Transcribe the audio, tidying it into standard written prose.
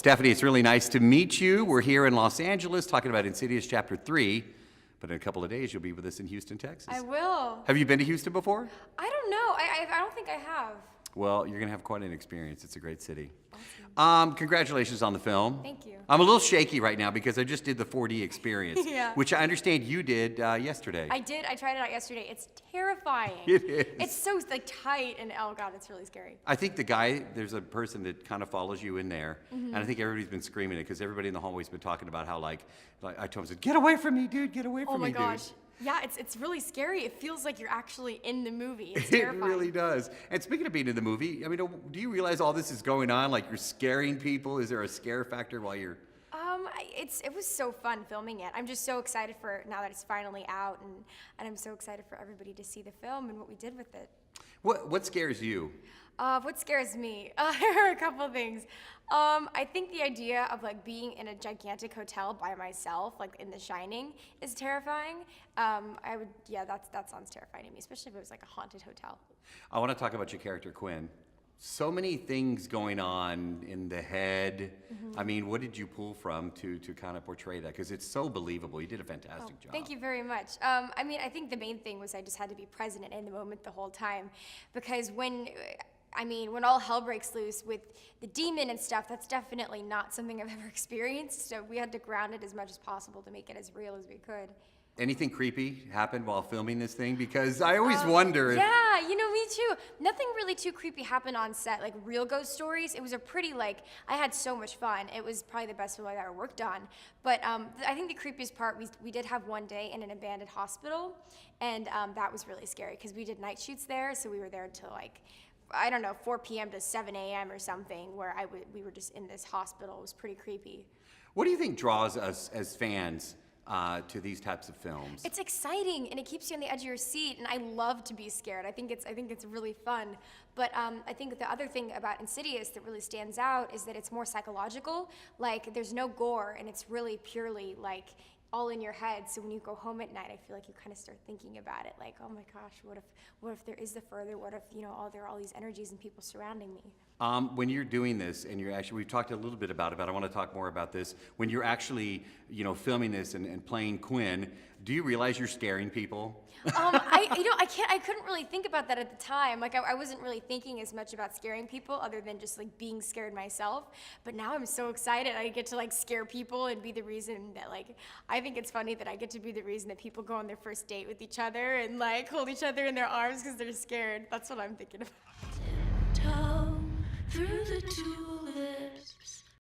Stefanie, it's really nice to meet you. We're here in Los Angeles talking about Insidious Chapter 3, but in a couple of days you'll be with us in Houston, Texas. I will. Have you been to Houston before? I don't know. I don't think I have. Well, you're going to have quite an experience. It's a great city. Awesome. Congratulations on the film. Thank you. I'm a little shaky right now because I just did the 4D experience, Yeah. which I understand you did yesterday. I did. I tried it out yesterday. It's terrifying. It is. It's so like tight and oh god, it's really scary. I think there's a person that kind of follows you in there, and I think everybody's been screaming it because everybody in the hallway's been talking about how like I told him, get away from me, dude, get away from me, dude. Oh my gosh. Yeah, it's really scary. It feels like you're actually in the movie. It's It terrifying. really does. And speaking of being in the movie, I mean, do you realize all this is going on? Like you're scaring people? Is there a scare factor while you're... It was so fun filming it. I'm just so excited for now that it's finally out, and I'm so excited for everybody to see the film and what we did with it. What scares you? What scares me? There are a couple things. I think the idea of like being in a gigantic hotel by myself, like in The Shining, is terrifying. That sounds terrifying to me, especially if it was like a haunted hotel. I want to talk about your character, Quinn. So many things going on in the head. I mean, what did you pull from to kind of portray that? Because it's so believable. You did a fantastic job. Thank you very much. I mean, I think the main thing was I just had to be present and in the moment the whole time, because when all hell breaks loose with the demon and stuff, that's definitely not something I've ever experienced. So we had to ground it as much as possible to make it as real as we could. Anything creepy happened while filming this thing? Because I always wonder. Yeah, me too. Nothing really too creepy happened on set, like real ghost stories. It was a pretty, I had so much fun. It was probably the best film I've ever worked on. But I think the creepiest part, we did have one day in an abandoned hospital, and that was really scary because we did night shoots there, so we were there until 4 p.m. to 7 a.m. or something, where we were just in this hospital. It was pretty creepy. What do you think draws us as fans to these types of films? It's exciting and it keeps you on the edge of your seat, and I love to be scared. I think it's really fun. But I think the other thing about Insidious that really stands out is that it's more psychological. Like there's no gore, and it's really purely all in your head. So when you go home at night, I feel like you kind of start thinking about it, like, oh my gosh, what if there is the further? What if there are all these energies and people surrounding me? When you're doing this, and we've talked a little bit about it, but I want to talk more about this. When you're actually, filming this and playing Quinn, do you realize you're scaring people? I couldn't really think about that at the time. I wasn't really thinking as much about scaring people other than just being scared myself. But now I'm so excited. I get to scare people and be the reason that I think it's funny that I get to be the reason that people go on their first date with each other and hold each other in their arms because they're scared. That's what I'm thinking about. Tiptoe through the door.